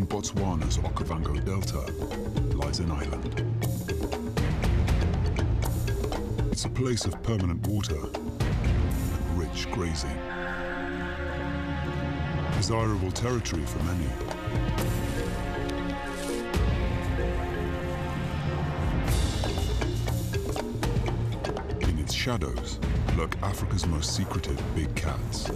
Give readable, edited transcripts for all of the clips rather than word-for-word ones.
in Botswana's Okavango Delta lies an island. It's a place of permanent water and rich grazing. Desirable territory for many. In its shadows lurk Africa's most secretive big cats.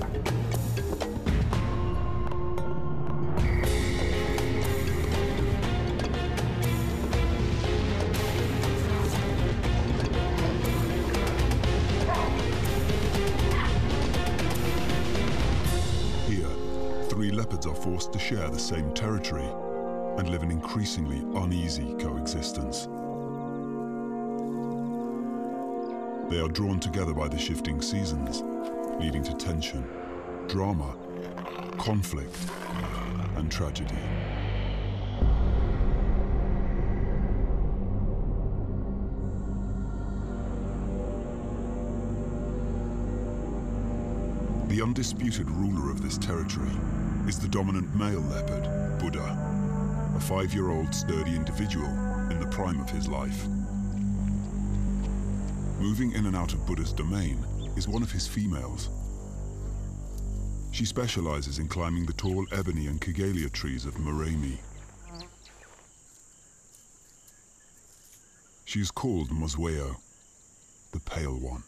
Leopards are forced to share the same territory and live an increasingly uneasy coexistence. They are drawn together by the shifting seasons, leading to tension, drama, conflict, and tragedy. The undisputed ruler of this territory is the dominant male leopard, Buddah, a 5-year-old sturdy individual in the prime of his life. Moving in and out of Buddha's domain is one of his females. She specializes in climbing the tall ebony and kigelia trees of Moremi. She is called Mosweo, the Pale One.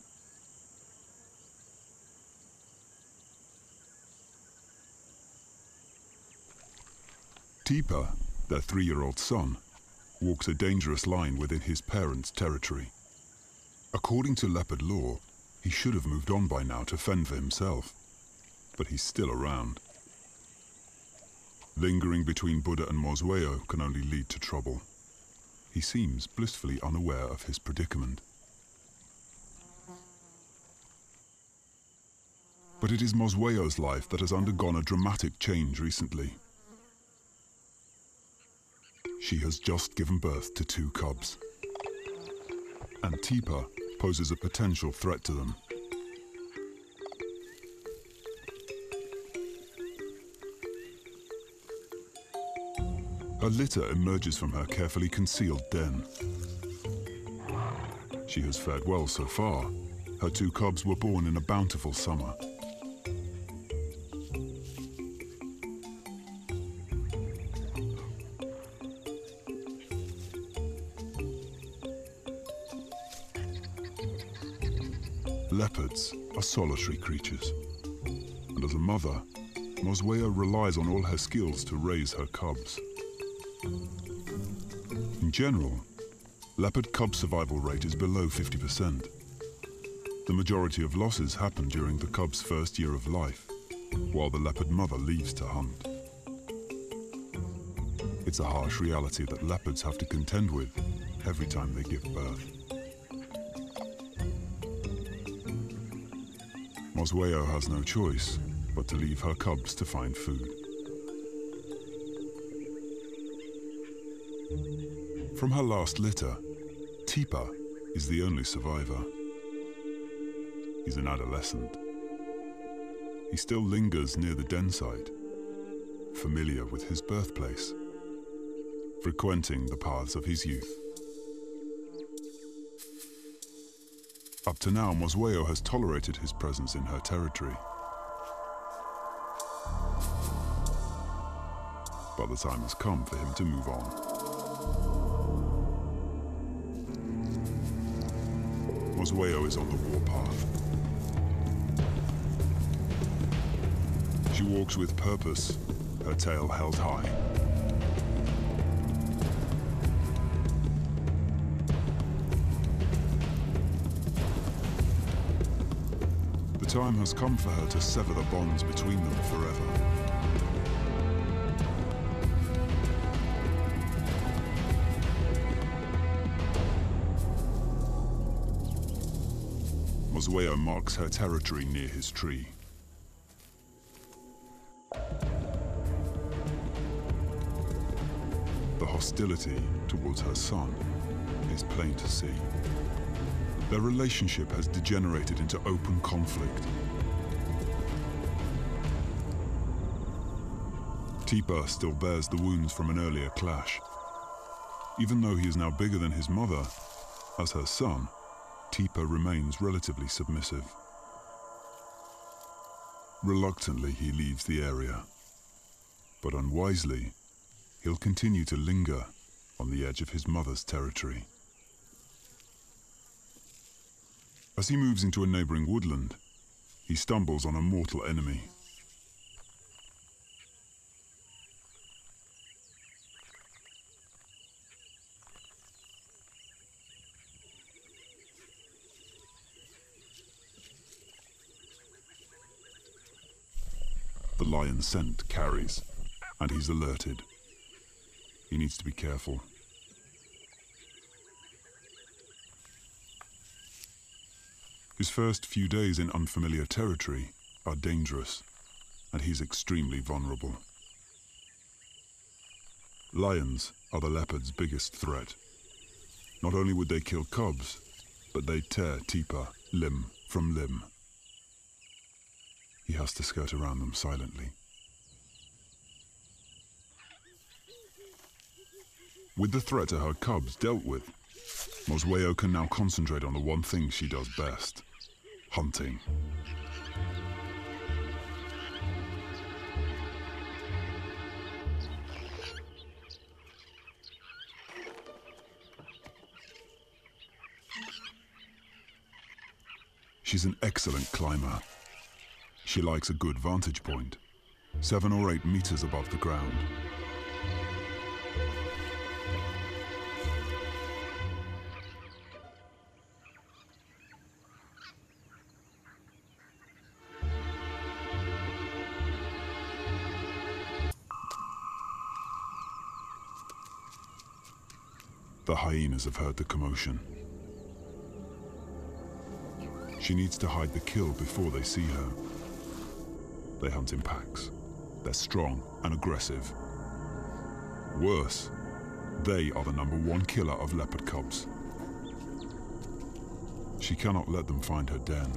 Tipa, their 3-year-old son, walks a dangerous line within his parents' territory. According to leopard law, he should have moved on by now to fend for himself, but he's still around. Lingering between Buddah and Mosweo can only lead to trouble. He seems blissfully unaware of his predicament. But it is Mosweo's life that has undergone a dramatic change recently. She has just given birth to 2 cubs, and Tipa poses a potential threat to them. A litter emerges from her carefully concealed den. She has fared well so far. Her 2 cubs were born in a bountiful summer. Leopards are solitary creatures, and as a mother, Mosweo relies on all her skills to raise her cubs. In general, leopard cub survival rate is below 50%. The majority of losses happen during the cub's first year of life, while the leopard mother leaves to hunt. It's a harsh reality that leopards have to contend with every time they give birth. Mosweo has no choice but to leave her cubs to find food. From her last litter, Tipa is the only survivor. He's an adolescent. He still lingers near the den site, familiar with his birthplace, frequenting the paths of his youth. Up to now, Mosweo has tolerated his presence in her territory. But the time has come for him to move on. Mosweo is on the warpath. She walks with purpose, her tail held high. The time has come for her to sever the bonds between them forever. Mosweo marks her territory near his tree. The hostility towards her son is plain to see. Their relationship has degenerated into open conflict. Tipa still bears the wounds from an earlier clash. Even though he is now bigger than his mother, as her son, Tipa remains relatively submissive. Reluctantly, he leaves the area, but unwisely, he'll continue to linger on the edge of his mother's territory. As he moves into a neighboring woodland, he stumbles on a mortal enemy. The lion's scent carries, and he's alerted. He needs to be careful. His first few days in unfamiliar territory are dangerous, and he's extremely vulnerable. Lions are the leopard's biggest threat. Not only would they kill cubs, but they'd tear Tipa limb from limb. He has to skirt around them silently. With the threat to her cubs dealt with, Mosweo can now concentrate on the one thing she does best: hunting. She's an excellent climber. She likes a good vantage point, 7 or 8 meters above the ground. The hyenas have heard the commotion. She needs to hide the kill before they see her. They hunt in packs. They're strong and aggressive. Worse, they are the #1 killer of leopard cubs. She cannot let them find her den.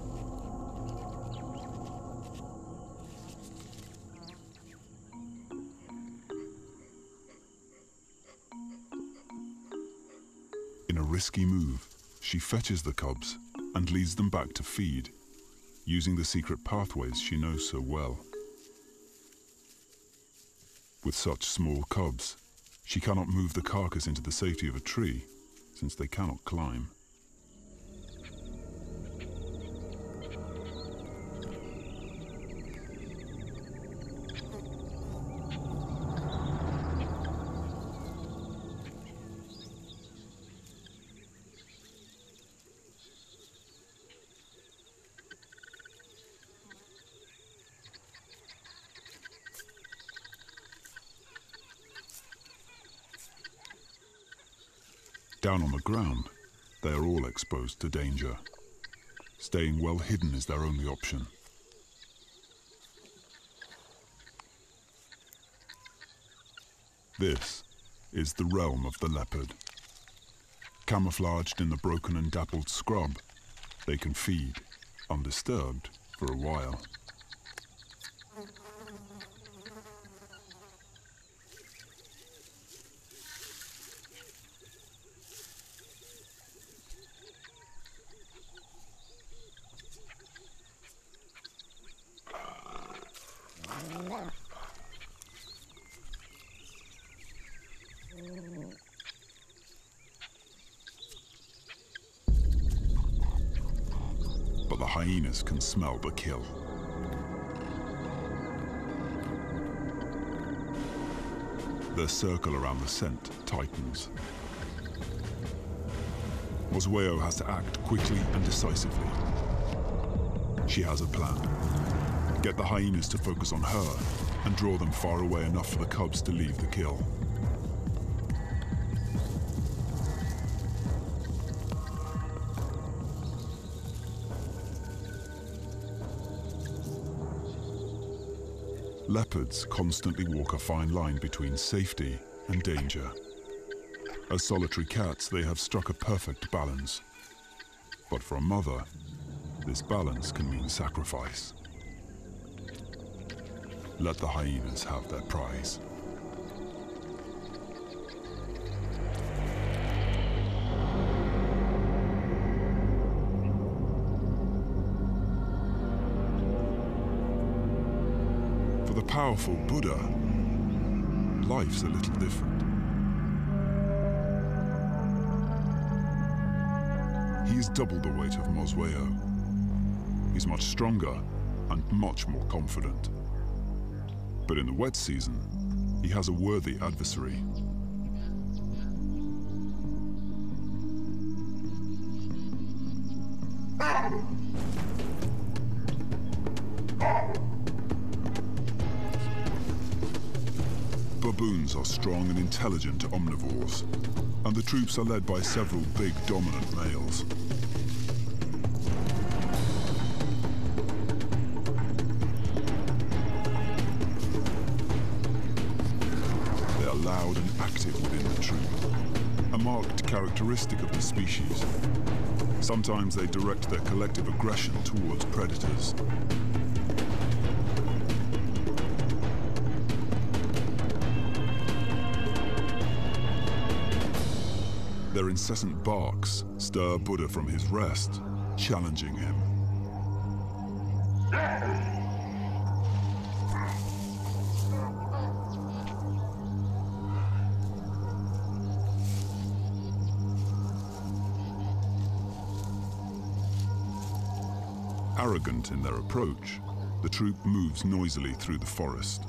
In a risky move, she fetches the cubs and leads them back to feed, using the secret pathways she knows so well. With such small cubs, she cannot move the carcass into the safety of a tree, since they cannot climb. Down on the ground, they are all exposed to danger. Staying well hidden is their only option. This is the realm of the leopard. Camouflaged in the broken and dappled scrub, they can feed, undisturbed, for a while. But the hyenas can smell the kill. Their circle around the scent tightens. Mosweo has to act quickly and decisively. She has a plan. Get the hyenas to focus on her and draw them far away enough for the cubs to leave the kill. Leopards constantly walk a fine line between safety and danger. As solitary cats, they have struck a perfect balance. But for a mother, this balance can mean sacrifice. let the hyenas have their prize. For the powerful Buddah, life's a little different. He is double the weight of Mosweo. He's much stronger and much more confident. But in the wet season, he has a worthy adversary. Baboons are strong and intelligent omnivores, and the troops are led by several big dominant males. They are loud and active within the troop, a marked characteristic of the species. Sometimes they direct their collective aggression towards predators. Their incessant barks stir Buddah from his rest, challenging him. Arrogant in their approach, the troop moves noisily through the forest.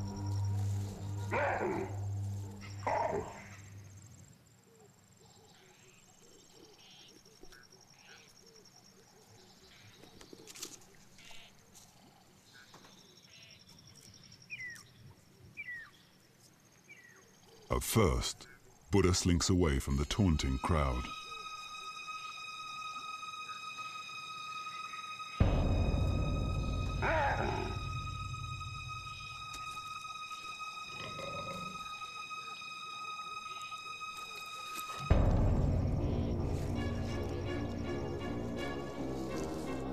At first, Buddah slinks away from the taunting crowd.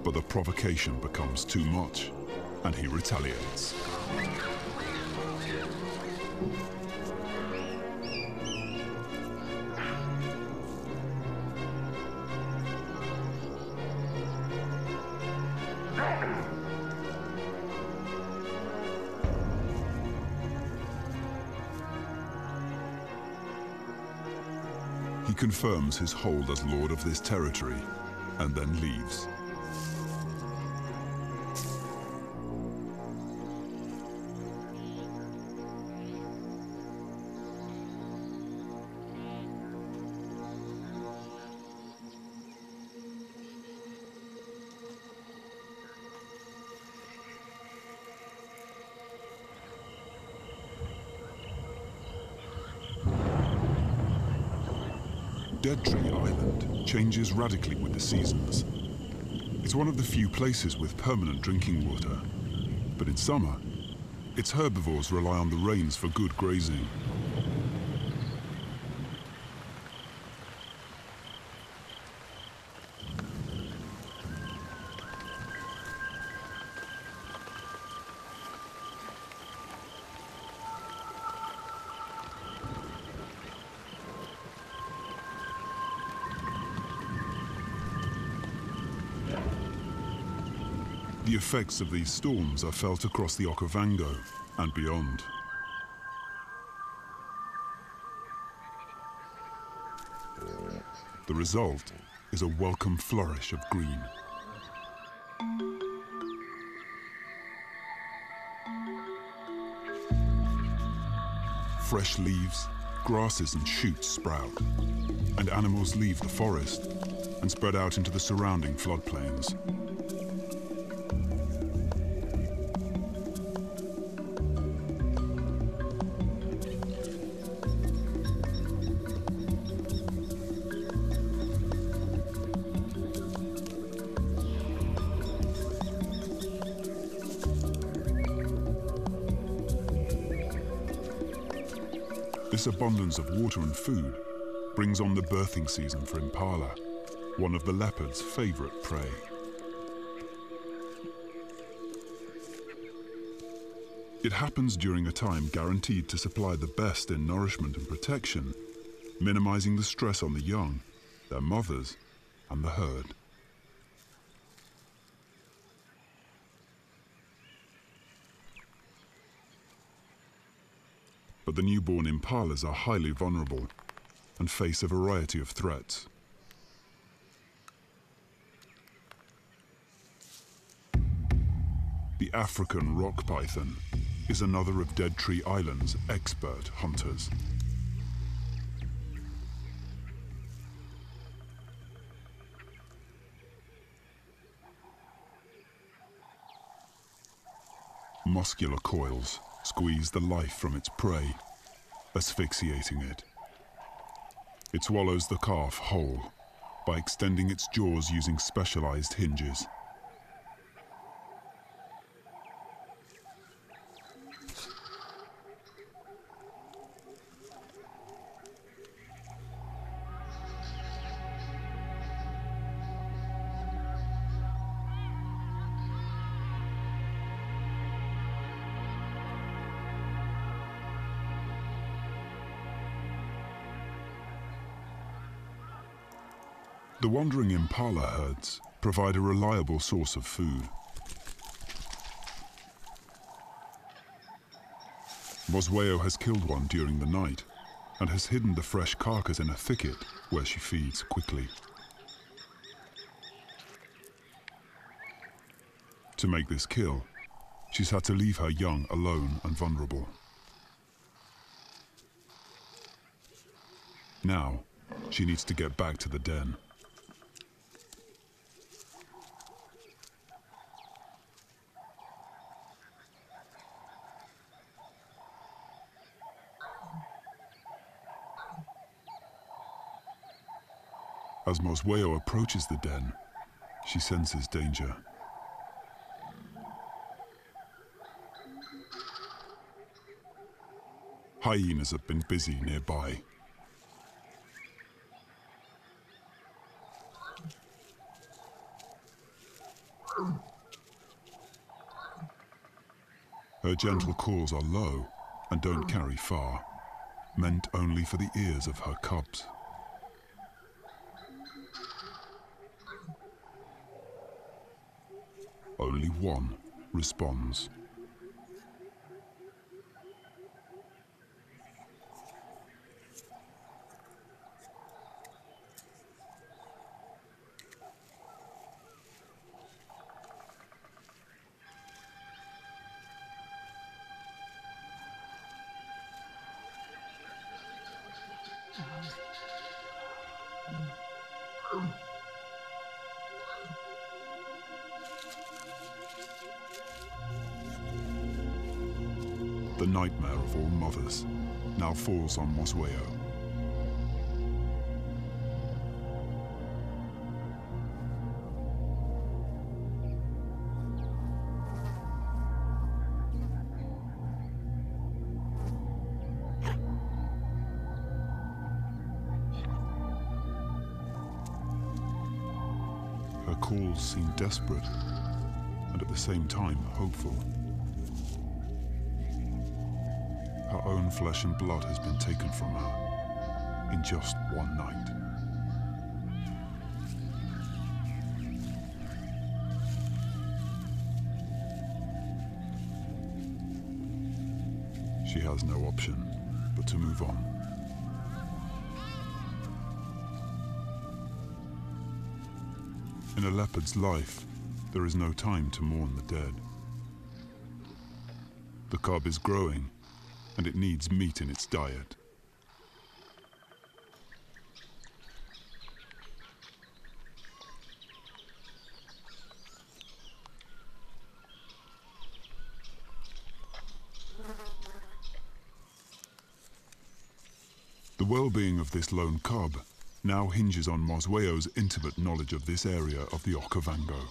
But the provocation becomes too much, and he retaliates. He confirms his hold as lord of this territory, and then leaves. Dead Tree Island changes radically with the seasons. It's one of the few places with permanent drinking water. But in summer, its herbivores rely on the rains for good grazing. The effects of these storms are felt across the Okavango and beyond. The result is a welcome flourish of green. Fresh leaves, grasses and shoots sprout, and animals leave the forest and spread out into the surrounding floodplains. This abundance of water and food brings on the birthing season for impala, one of the leopard's favorite prey. It happens during a time guaranteed to supply the best in nourishment and protection, minimizing the stress on the young, their mothers, and the herd. But the newborn impalas are highly vulnerable and face a variety of threats. The African rock python is another of Dead Tree Island's expert hunters. Muscular coils squeeze the life from its prey, asphyxiating it. It swallows the calf whole by extending its jaws using specialized hinges. The wandering impala herds provide a reliable source of food. Mosweo has killed one during the night and has hidden the fresh carcass in a thicket where she feeds quickly. To make this kill, she's had to leave her young alone and vulnerable. Now, she needs to get back to the den. As Mosweo approaches the den, she senses danger. Hyenas have been busy nearby. Her gentle calls are low and don't carry far, meant only for the ears of her cubs. Only one responds. The nightmare of all mothers now falls on Mosweo. Her calls seem desperate and at the same time hopeful. Her own flesh and blood has been taken from her in just one night. She has no option but to move on. In a leopard's life, there is no time to mourn the dead. The cub is growing, and it needs meat in its diet. The well-being of this lone cub now hinges on Mosweo's intimate knowledge of this area of the Okavango.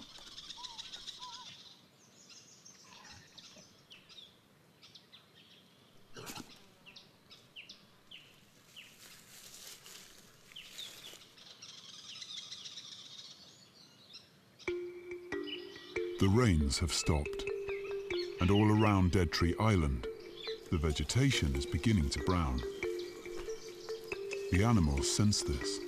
The rains have stopped, And all around Dead Tree Island, the vegetation is beginning to brown. The animals sense this.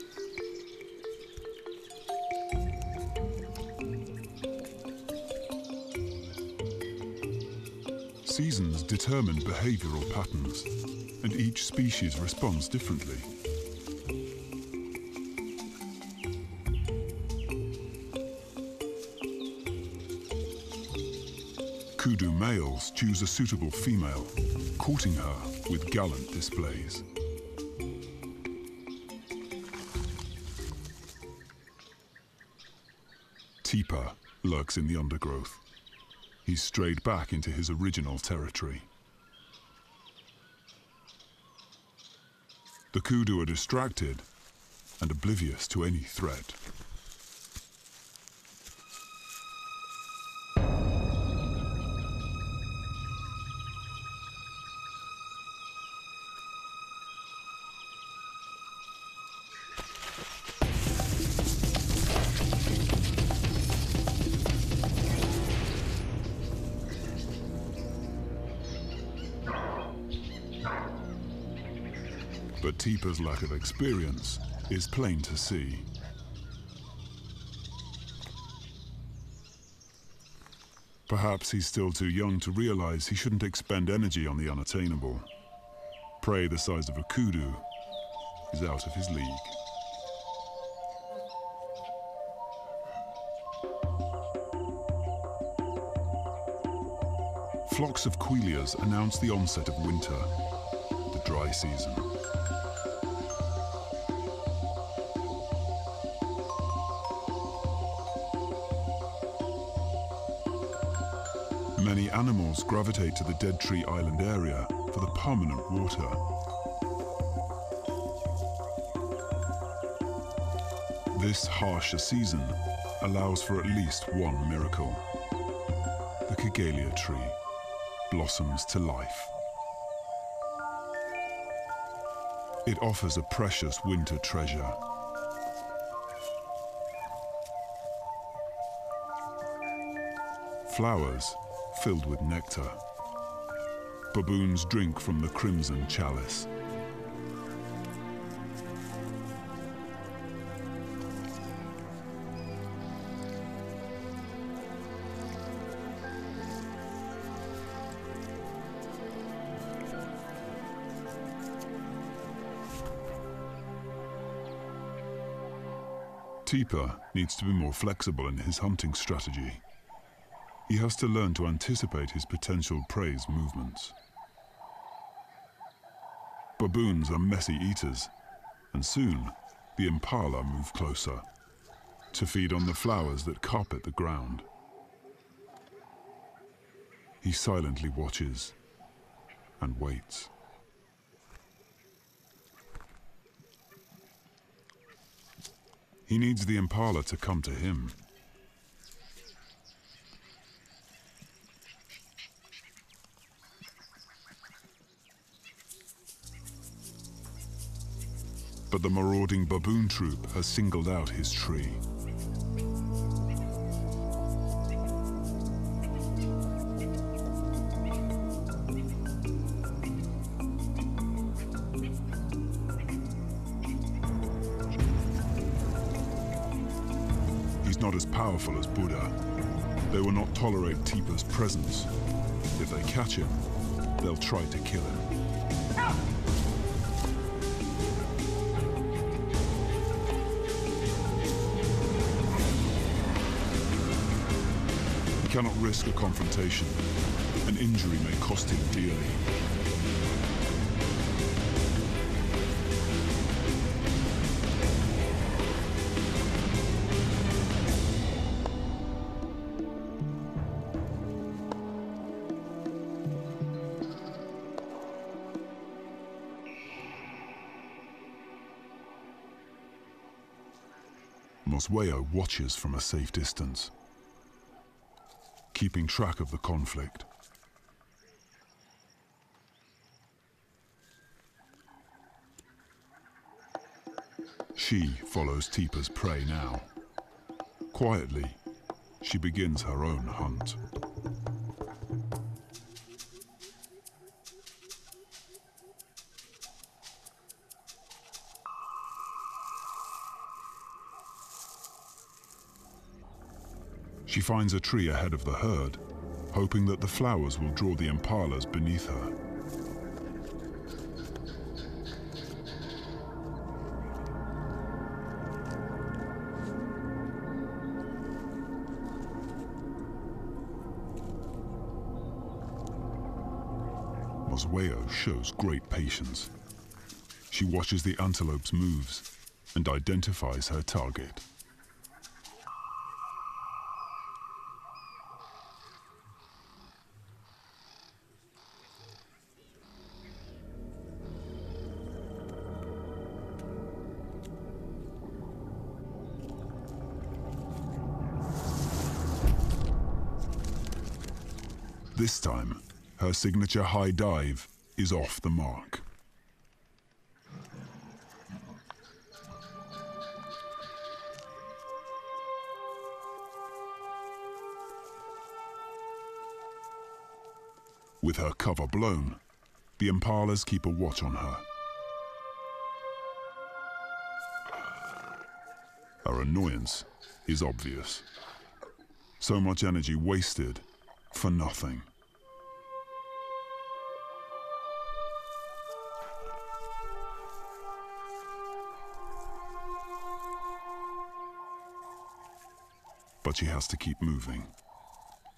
Seasons determine behavioral patterns, and each species responds differently. Kudu males choose a suitable female, courting her with gallant displays. Tipa lurks in the undergrowth. He's strayed back into his original territory. The kudu are distracted and oblivious to any threat. But Tipa's lack of experience is plain to see. Perhaps he's still too young to realize he shouldn't expend energy on the unattainable. Prey the size of a kudu is out of his league. Flocks of quilias announce the onset of winter, the dry season. Many animals gravitate to the Dead Tree Island area for the permanent water. This harsher season allows for at least one miracle. The Kigelia tree blossoms to life. It offers a precious winter treasure. Flowers filled with nectar. Baboons drink from the crimson chalice. Tipa needs to be more flexible in his hunting strategy. He has to learn to anticipate his potential prey's movements. Baboons are messy eaters, and soon the impala move closer to feed on the flowers that carpet the ground. He silently watches and waits. He needs the impala to come to him. But the marauding baboon troop has singled out his tree. He's not as powerful as Buddah. They will not tolerate Tipa's presence. If they catch him, they'll try to kill him. He cannot risk a confrontation. An injury may cost him dearly. Mosweo watches from a safe distance, keeping track of the conflict. She follows Tipa's prey now. Quietly, she begins her own hunt. She finds a tree ahead of the herd, hoping that the flowers will draw the impalas beneath her. Mosweo shows great patience. She watches the antelope's moves and identifies her target. This time, her signature high dive is off the mark. With her cover blown, the impalas keep a watch on her. Her annoyance is obvious. So much energy wasted for nothing. But she has to keep moving.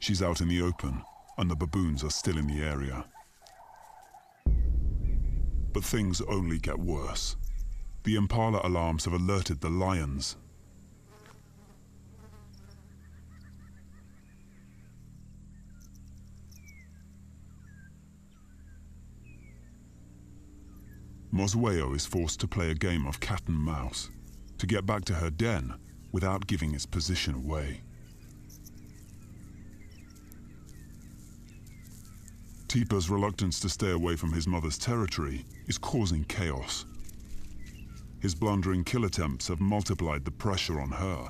She's out in the open, and the baboons are still in the area. But things only get worse. The impala alarms have alerted the lions. Mosweo is forced to play a game of cat and mouse to get back to her den without giving its position away. Tipa's reluctance to stay away from his mother's territory is causing chaos. His blundering kill attempts have multiplied the pressure on her.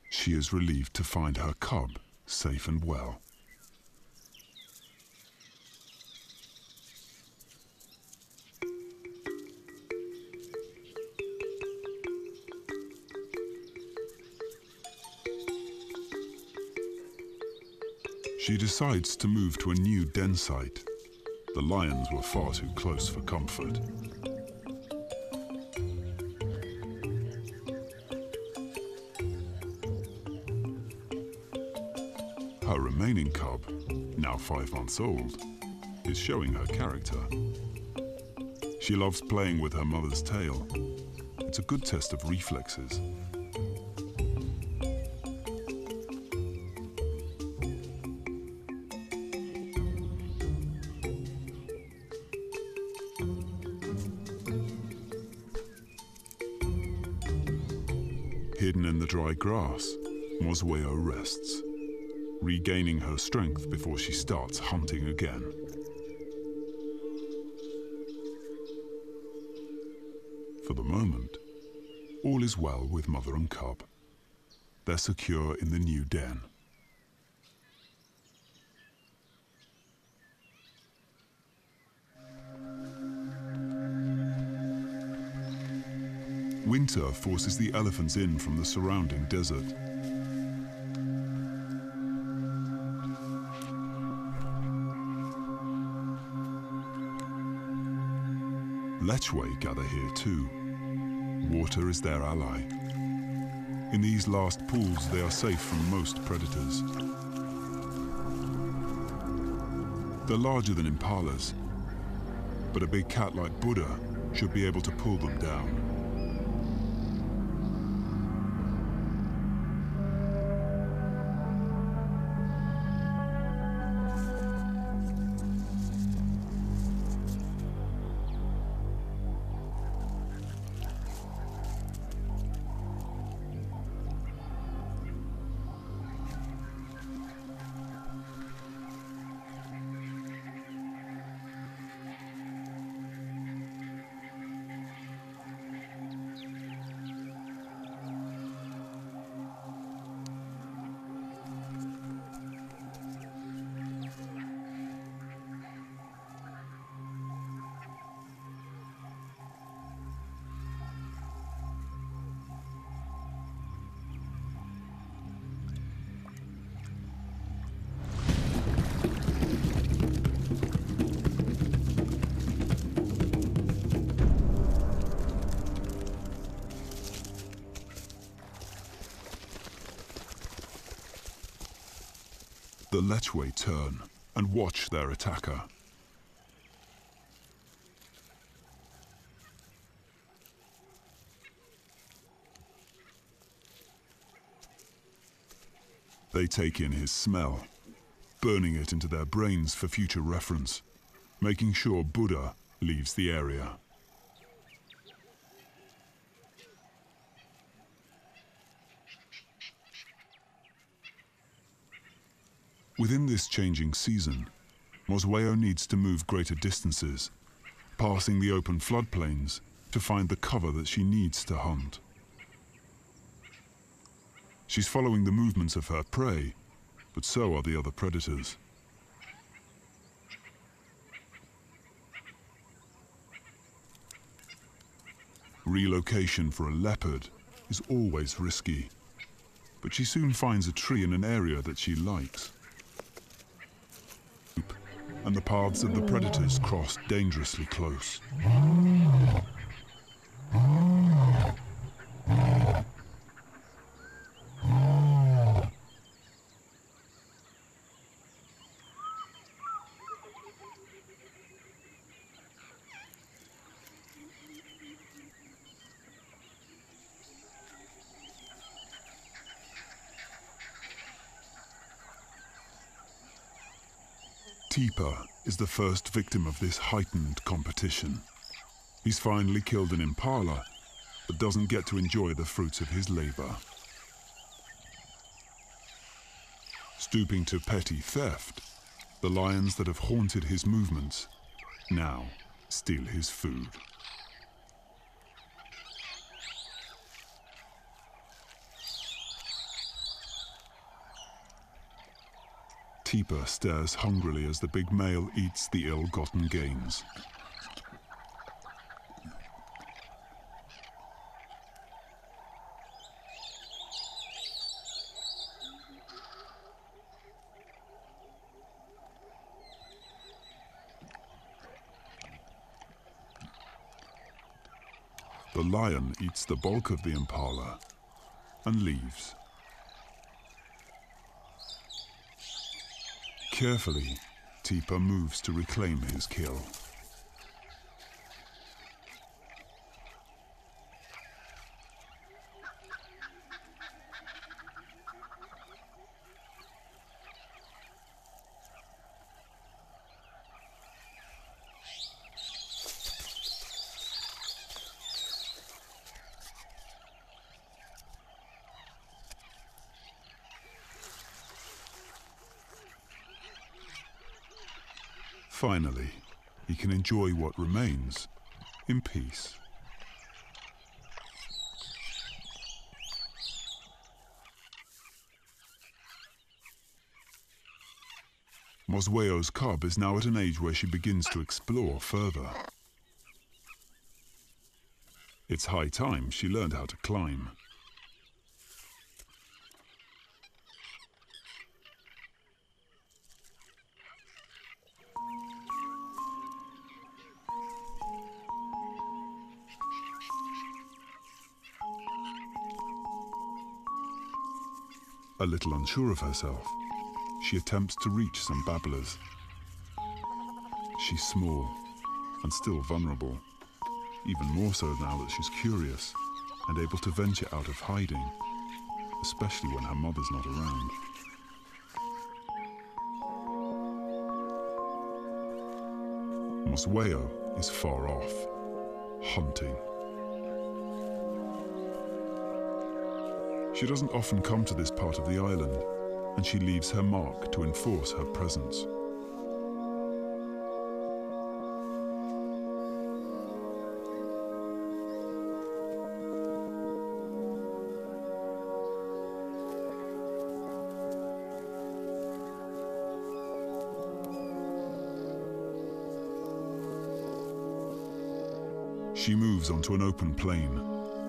She is relieved to find her cub safe and well. She decides to move to a new den site. The lions were far too close for comfort. Her remaining cub, now 5 months old, is showing her character. She loves playing with her mother's tail. It's a good test of reflexes. Hidden in the dry grass, Mosweo rests, regaining her strength before she starts hunting again. For the moment, all is well with mother and cub. They're secure in the new den. Winter forces the elephants in from the surrounding desert. Lechwe gather here too. Water is their ally. In these last pools, they are safe from most predators. They're larger than impalas, but a big cat like Buddah should be able to pull them down. The lechwe turn and watch their attacker. They take in his smell, burning it into their brains for future reference, making sure Buddah leaves the area. Within this changing season, Mosweo needs to move greater distances, passing the open floodplains to find the cover that she needs to hunt. She's following the movements of her prey, but so are the other predators. Relocation for a leopard is always risky, but she soon finds a tree in an area that she likes. And the paths of the predators cross dangerously close. Tipa is the first victim of this heightened competition. He's finally killed an impala, but doesn't get to enjoy the fruits of his labor. Stooping to petty theft, the lions that have haunted his movements now steal his food. Tipa stares hungrily as the big male eats the ill-gotten gains. The lion eats the bulk of the impala and leaves. Carefully, Tipa moves to reclaim his kill. Finally, he can enjoy what remains in peace. Mosweo's cub is now at an age where she begins to explore further. It's high time she learned how to climb. A little unsure of herself, she attempts to reach some babblers. She's small and still vulnerable, even more so now that she's curious and able to venture out of hiding, especially when her mother's not around. Mosweo is far off, hunting. She doesn't often come to this part of the island, and she leaves her mark to enforce her presence. She moves onto an open plain,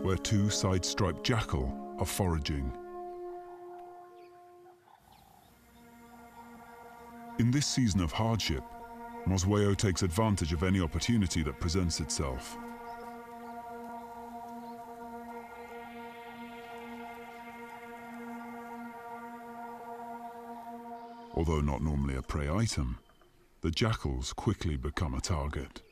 where two side-striped jackal are foraging. In this season of hardship, Mosweo takes advantage of any opportunity that presents itself. Although not normally a prey item, the jackals quickly become a target.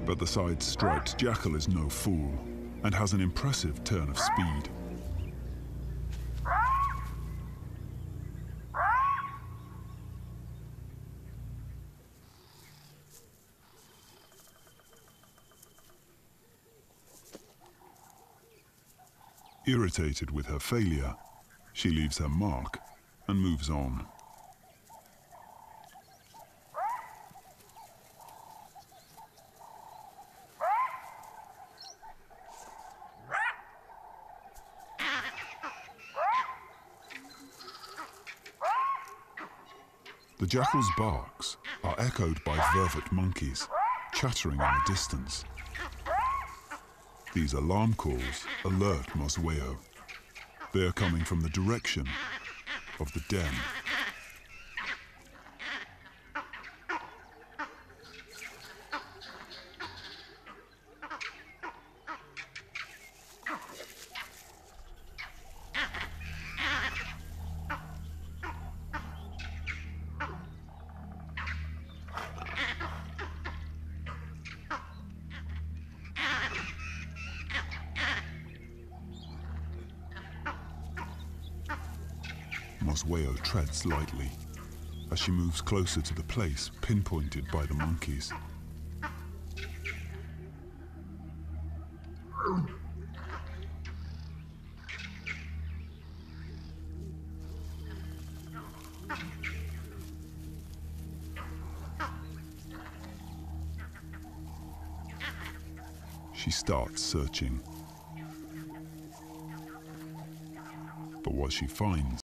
But the side-striped jackal is no fool and has an impressive turn of speed. Irritated with her failure, she leaves her mark and moves on. The jackal's barks are echoed by vervet monkeys, chattering in the distance. These alarm calls alert Mosweo. They are coming from the direction of the den. Mosweo treads lightly as she moves closer to the place pinpointed by the monkeys. She starts searching. But what she finds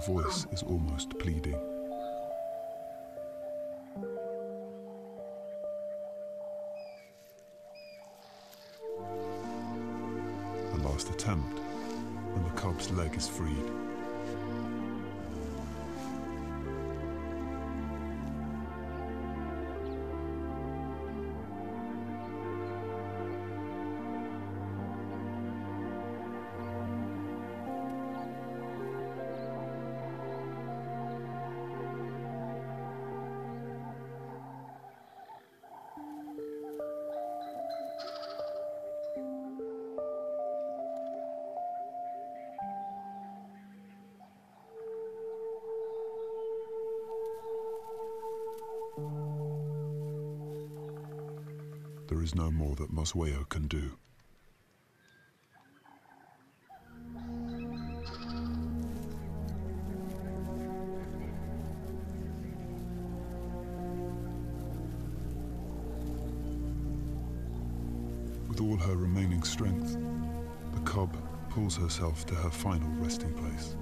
voice is almost pleading. The last attempt, and the cub's leg is freed. There is no more that Mosweo can do. With all her remaining strength, the cub pulls herself to her final resting place.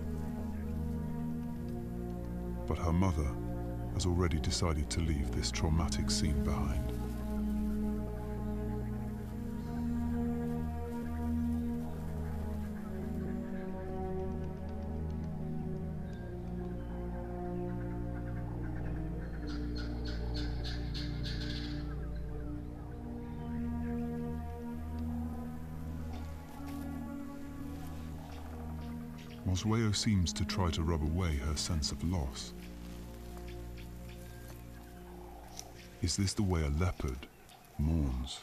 But her mother has already decided to leave this traumatic scene behind. Mosweo seems to try to rub away her sense of loss. Is this the way a leopard mourns?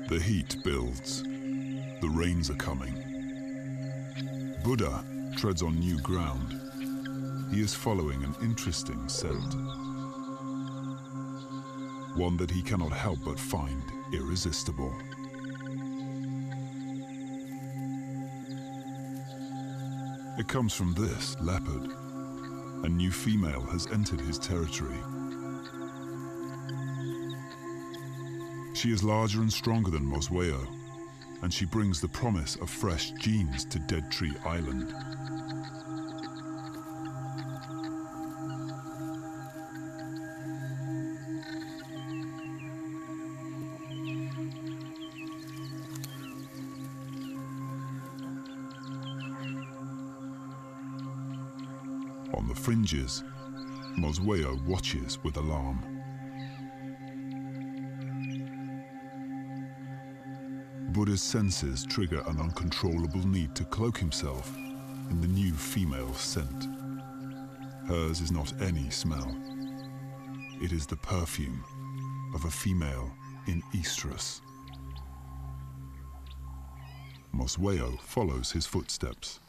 The heat builds. The rains are coming. Buddah treads on new ground. He is following an interesting scent. One that he cannot help but find irresistible. It comes from this leopard. A new female has entered his territory. She is larger and stronger than Mosweo, and she brings the promise of fresh genes to Dead Tree Island. On the fringes, Mosweo watches with alarm. Buddha's senses trigger an uncontrollable need to cloak himself in the new female scent. Hers is not any smell. It is the perfume of a female in estrus. Mosweo follows his footsteps.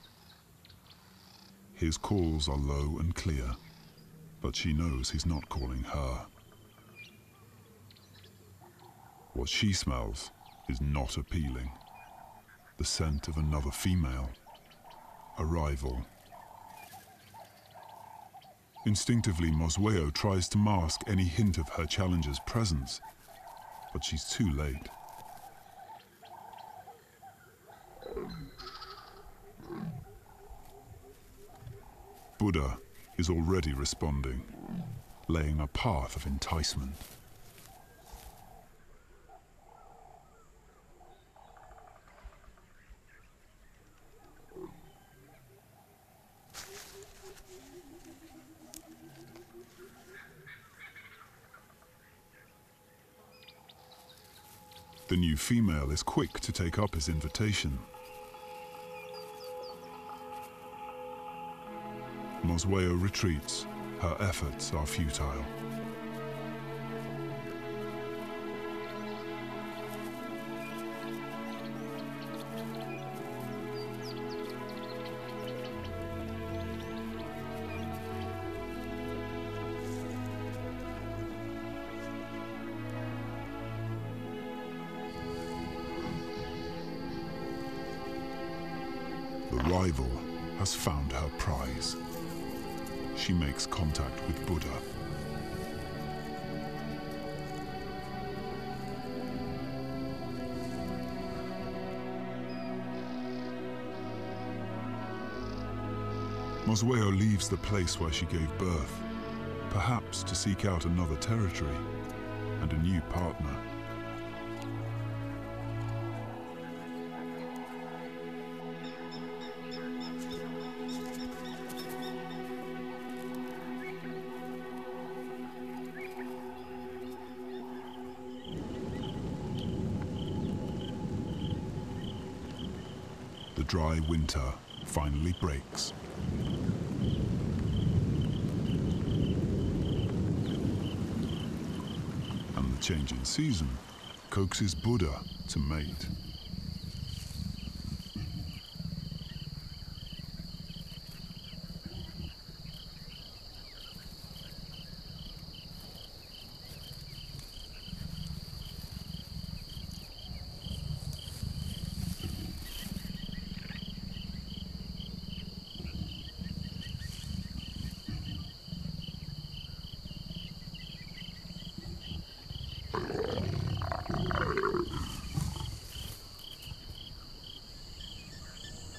His calls are low and clear, but she knows he's not calling her. What she smells is not appealing. The scent of another female, a rival. Instinctively, Mosweo tries to mask any hint of her challenger's presence, but she's too late. Buddah is already responding, laying a path of enticement. The new female is quick to take up his invitation. Mosweo retreats. Her efforts are futile. The rival has found her prize. She makes contact with Buddah. Mosweo leaves the place where she gave birth, perhaps to seek out another territory and a new partner. The dry winter finally breaks. And the change in season coaxes Buddah to mate.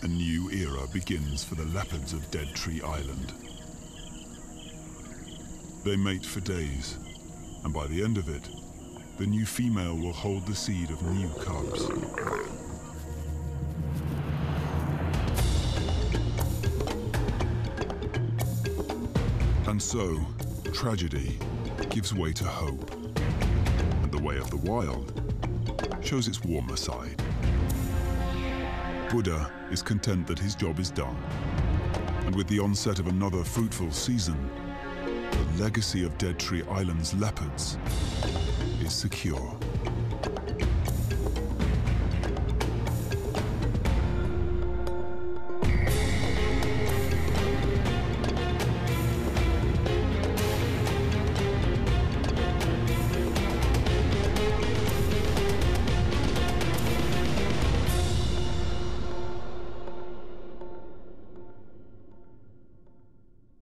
A new era begins for the leopards of Dead Tree Island. They mate for days, and by the end of it, the new female will hold the seed of new cubs. And so, tragedy gives way to hope, and the way of the wild shows its warmer side. Buddah is content that his job is done, and with the onset of another fruitful season, the legacy of Dead Tree Island's leopards is secure.